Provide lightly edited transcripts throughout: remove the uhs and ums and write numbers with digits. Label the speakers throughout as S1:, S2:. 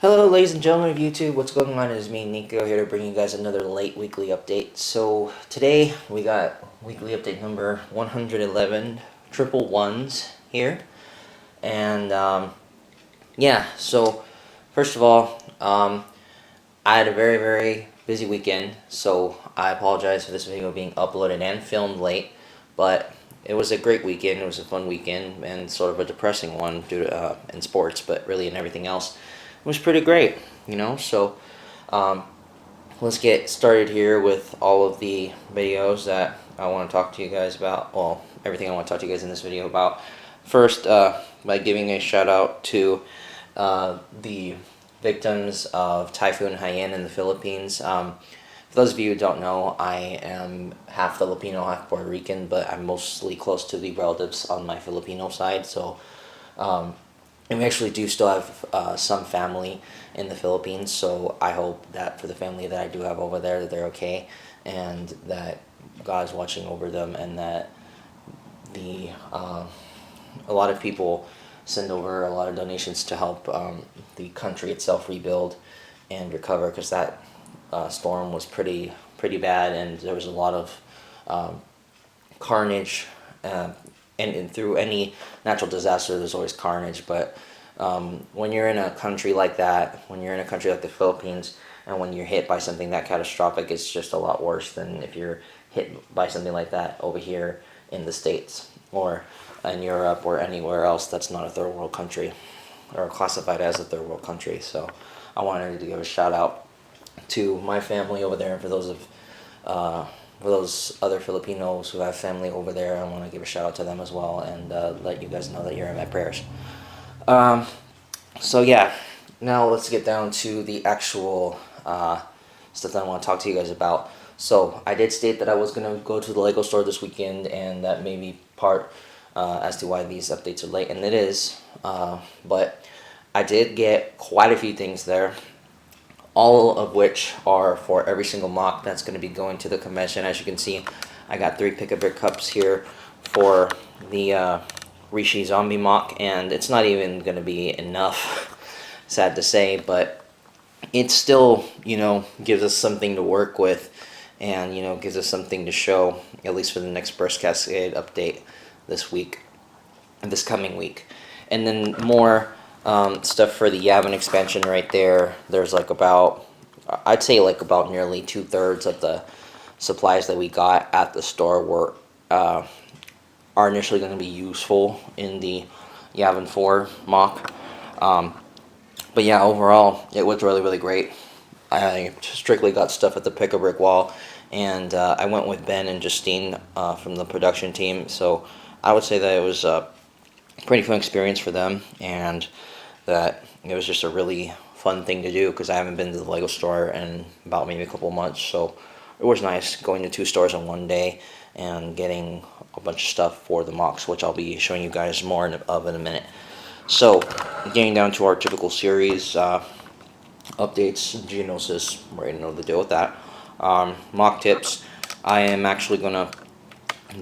S1: Hello ladies and gentlemen of YouTube, what's going on? It is me, Nico, here to bring you guys another late weekly update. So today we got weekly update number 111, triple ones here. And yeah, so first of all, I had a very busy weekend, so I apologize for this video being uploaded and filmed late, but it was a great weekend. It was a fun weekend and sort of a depressing one due to in sports, but really in everything else it was pretty great, you know. So let's get started here with all of the videos that I want to talk to you guys about. Well, everything I want to talk to you guys in this video about. First, by giving a shout out to the victims of Typhoon Hyena in the Philippines. For those of you who don't know, I am half Filipino, half Puerto Rican, but I'm mostly close to the relatives on my Filipino side. So, and we actually do still have some family in the Philippines. So I hope that for the family that I do have over there, that they're okay, and that God is watching over them, and that the a lot of people send over a lot of donations to help the country itself rebuild and recover, because that storm was pretty bad, and there was a lot of carnage, and through any natural disaster there's always carnage, but when you're in a country like that, when you're in a country like the Philippines, and when you're hit by something that catastrophic, it's just a lot worse than if you're hit by something like that over here in the States or in Europe or anywhere else that's not a third world country or classified as a third world country. So I wanted to give a shout out to my family over there, and for those other Filipinos who have family over there, I want to give a shout out to them as well, and let you guys know that you're in my prayers. So yeah, now let's get down to the actual stuff that I want to talk to you guys about. So I did state that I was going to go to the Lego store this weekend, and that may be part as to why these updates are late, and it is, but I did get quite a few things there, all of which are for every single mock that's going to be going to the convention. As you can see, I got 3 Pick-A-Brick cups here for the Rishi Zombie mock, and it's not even going to be enough, sad to say, but it still, you know, gives us something to work with, and, you know, gives us something to show, at least for the next Burst Cascade update this week, this coming week. And then more stuff for the Yavin expansion right there. There's like about, I'd say like about nearly 2/3 of the supplies that we got at the store were are initially going to be useful in the Yavin 4 mock. But yeah, overall, it was really great. I strictly got stuff at the Pick-A-Brick wall, and I went with Ben and Justine from the production team, so I would say that it was a pretty fun experience for them, and that it was just a really fun thing to do, because I haven't been to the Lego store in about maybe a couple months, so it was nice going to 2 stores in one day and getting a bunch of stuff for the mocks, which I'll be showing you guys more of in a minute. So, getting down to our typical series updates, Geonosis, we already know the deal with that. MOCTips, I am actually going to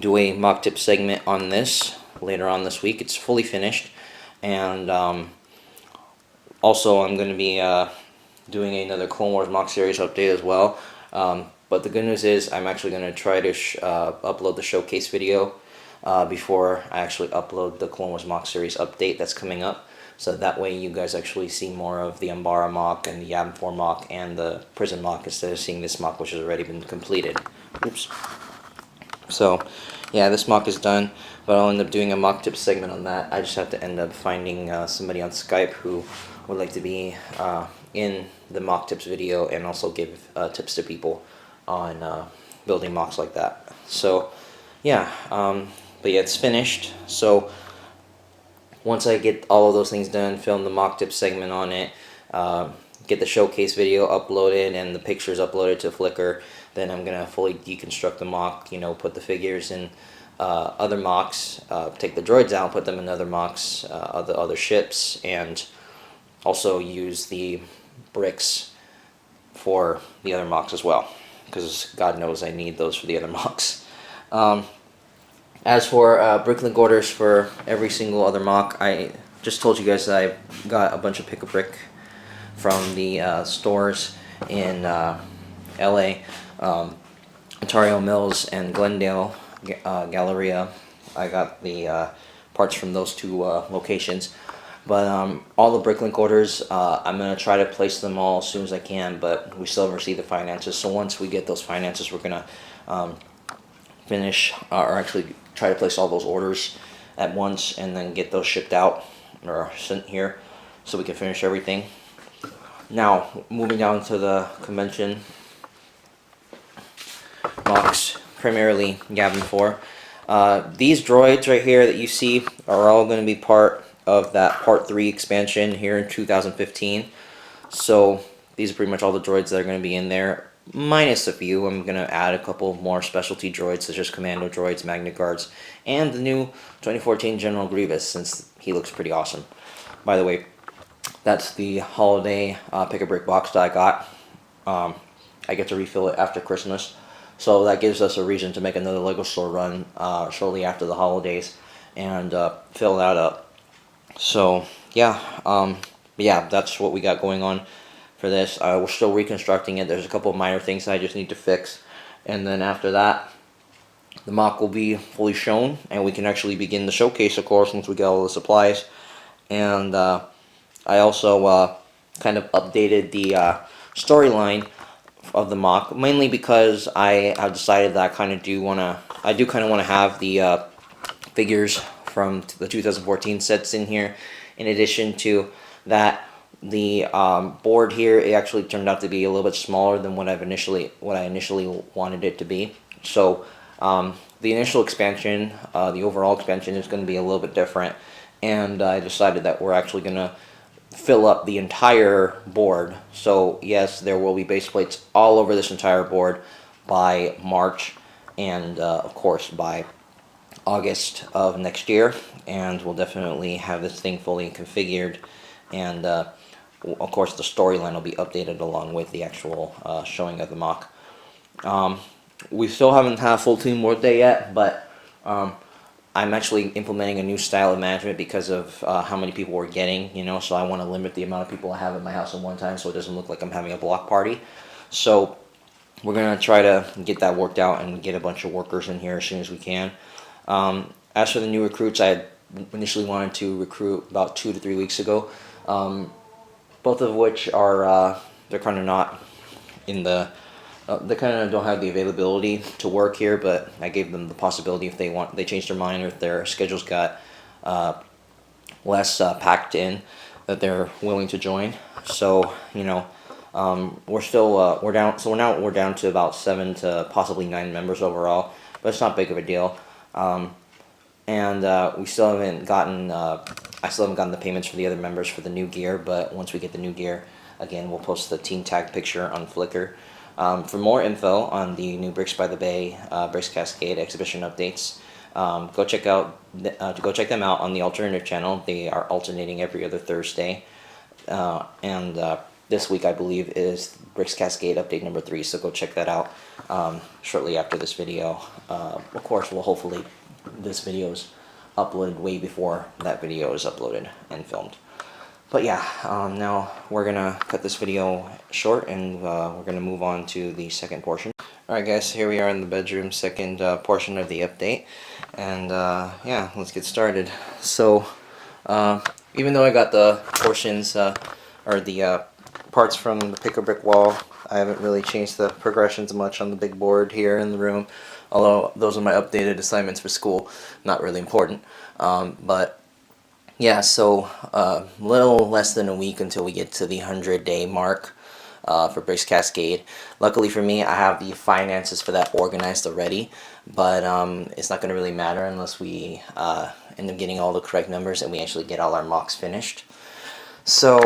S1: do a MOCTip segment on this later on this week. It's fully finished, and also I'm going to be doing another Clone Wars mock series update as well. But the good news is I'm actually going to try to upload the showcase video before I actually upload the Clone Wars mock series update that's coming up. So that way you guys actually see more of the Umbara mock and the Yavin 4 mock and the prison mock, instead of seeing this mock which has already been completed. Oops. So yeah, this mock is done, but I'll end up doing a MOCTips segment on that. I just have to end up finding somebody on Skype who would like to be in the MOCTips video and also give tips to people on building mocks like that. So yeah, but yeah, it's finished. So once I get all of those things done, film the MOCTips segment on it, get the showcase video uploaded and the pictures uploaded to Flickr, then I'm gonna fully deconstruct the mock, you know, put the figures in other mocks, take the droids out, put them in other mocks, other ships, and also use the bricks for the other mocks as well, because God knows I need those for the other mocks. As for bricklink orders for every single other mock, I just told you guys that I got a bunch of Pick-A-Brick from the stores in LA, Ontario Mills and Glendale Galleria. I got the parts from those two locations. But all the Bricklink orders, I'm going to try to place them all as soon as I can, but we still haven't received the finances. So once we get those finances, we're going to finish, or actually try to place all those orders at once and then get those shipped out or sent here so we can finish everything. Now, moving down to the convention MOCs, primarily Yavin 4. These droids right here that you see are all going to be part of that Part 3 expansion here in 2015. So these are pretty much all the droids that are going to be in there, minus a few. I'm going to add a couple more specialty droids, such as Commando droids, Magnet Guards, and the new 2014 General Grievous, since he looks pretty awesome. By the way, that's the holiday pick-a-brick box that I got. I get to refill it after Christmas, so that gives us a reason to make another LEGO store run shortly after the holidays and fill that up. So yeah, that's what we got going on for this. We're still reconstructing it. There's a couple of minor things I just need to fix, and then after that, the MOC will be fully shown, and we can actually begin the showcase, of course, once we get all the supplies. And I also kind of updated the storyline of the MOC, mainly because I have decided that I do kind of want to have the figures from the 2014 sets in here. In addition to that, the board here, it actually turned out to be a little bit smaller than what I initially wanted it to be. So the initial expansion, the overall expansion, is going to be a little bit different, and I decided that we're actually going to fill up the entire board. So yes, there will be base plates all over this entire board by March, and of course by August of next year, and we'll definitely have this thing fully configured, and of course the storyline will be updated along with the actual showing of the MOC. We still haven't had full team work day yet, but I'm actually implementing a new style of management because of how many people we're getting, so I want to limit the amount of people I have at my house at one time so it doesn't look like I'm having a block party. So we're going to try to get that worked out and get a bunch of workers in here as soon as we can. As for the new recruits, I had initially wanted to recruit about 2 to 3 weeks ago, both of which are, they're kind of not in the, they kind of don't have the availability to work here, but I gave them the possibility if they changed their mind or if their schedules got less packed in, that they're willing to join. So, we're still, we're down to about 7 to possibly 9 members overall, but it's not big of a deal. And we still haven't gotten, I still haven't gotten the payments for the other members for the new gear, but once we get the new gear, again, we'll post the team tag picture on Flickr. For more info on the new Bricks by the Bay, Bricks Cascade exhibition updates, go check them out on the alternative channel. They are alternating every other Thursday, and this week I believe is Bricks Cascade update number 3, so go check that out shortly after this video. Of course, hopefully this video is uploaded way before that video is uploaded and filmed. But yeah, now we're gonna cut this video short, and we're gonna move on to the second portion. Alright guys, here we are in the bedroom, second portion of the update, and yeah, let's get started. So even though I got the portions or the parts from the pick-a-brick wall, I haven't really changed the progressions much on the big board here in the room, although those are my updated assignments for school. Not really important, but yeah, so a little less than a week until we get to the 100-day mark for Bricks Cascade. Luckily for me, I have the finances for that organized already, but it's not going to really matter unless we end up getting all the correct numbers and we actually get all our MOCs finished. So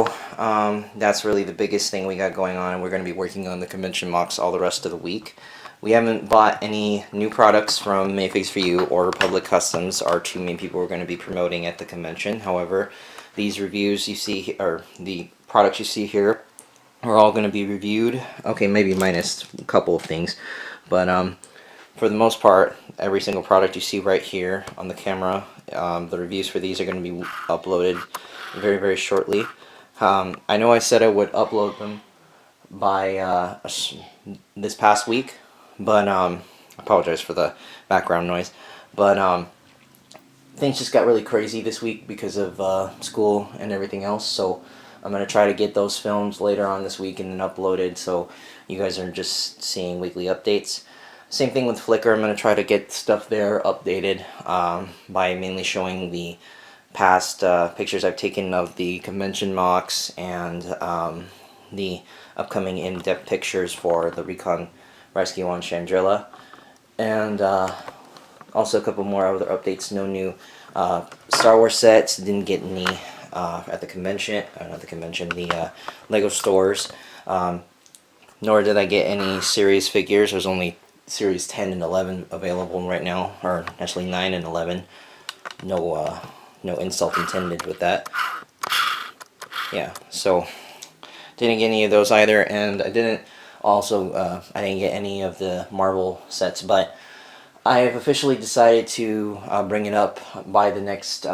S1: that's really the biggest thing we got going on, and we're going to be working on the convention MOCs all the rest of the week. We haven't bought any new products from Mayfigs for You or Republic Customs, our two main people we're going to be promoting at the convention. However, these reviews you see, or the products you see here, are all going to be reviewed. Okay, maybe minus a couple of things, but for the most part, every single product you see right here on the camera, the reviews for these are going to be uploaded very, very shortly. I know I said I would upload them by this past week, but I apologize for the background noise. But things just got really crazy this week because of school and everything else. So I'm gonna try to get those films later on this week and then uploaded, so you guys are just seeing weekly updates. Same thing with Flickr. I'm gonna try to get stuff there updated by mainly showing the past pictures I've taken of the convention MOCs and the upcoming in-depth pictures for the Recon Rescue on Chandrilla. And also a couple more other updates. No new Star Wars sets. Didn't get any at the convention. Not the convention. The Lego stores. Nor did I get any series figures. There's only series 10 and 11 available right now, or actually 9 and 11. No, no insult intended with that. Yeah, so didn't get any of those either, and I didn't get any of the Marvel sets, but I have officially decided to bring it up by the next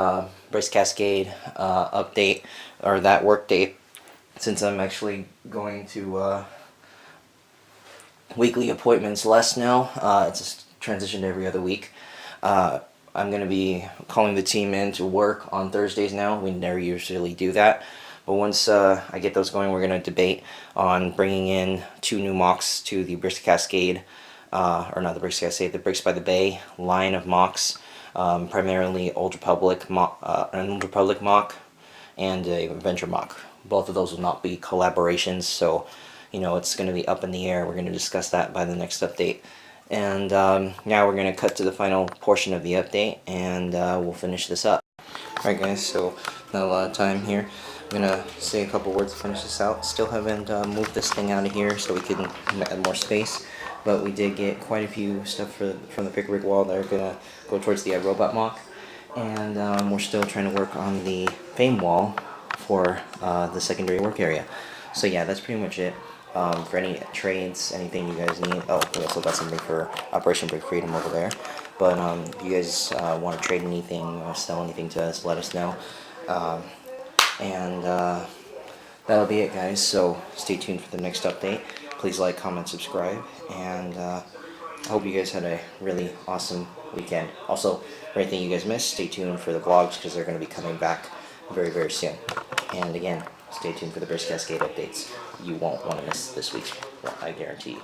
S1: Brace Cascade update, or that work date, since I'm actually going to weekly appointments less now. It's just transitioned every other week. I'm going to be calling the team in to work on Thursdays now. We never usually do that. But once I get those going, we're going to debate on bringing in 2 new MOCs to the Brisk Cascade, or not the Brisk Cascade, the Bricks by the Bay line of MOCs, primarily Old Republic, an Old Republic MOC and a Adventure MOC. Both of those will not be collaborations, so you know it's going to be up in the air. We're going to discuss that by the next update. And now we're going to cut to the final portion of the update, and we'll finish this up. Alright guys, so not a lot of time here. I'm going to say a couple words to finish this out. Still haven't moved this thing out of here so we can add more space, but we did get quite a few stuff from the pick rig wall that are going to go towards the robot MOC. And we're still trying to work on the fame wall for the secondary work area. So yeah, that's pretty much it. For any trades, anything you guys need. Oh, we also got something for Operation Break Freedom over there. But if you guys want to trade anything or sell anything to us, let us know. And that'll be it, guys. So stay tuned for the next update. Please like, comment, subscribe. And I hope you guys had a really awesome weekend. Also, for anything you guys missed, stay tuned for the vlogs because they're going to be coming back very, very soon. And again, stay tuned for the Burst Cascade updates. You won't want to miss this week, I guarantee.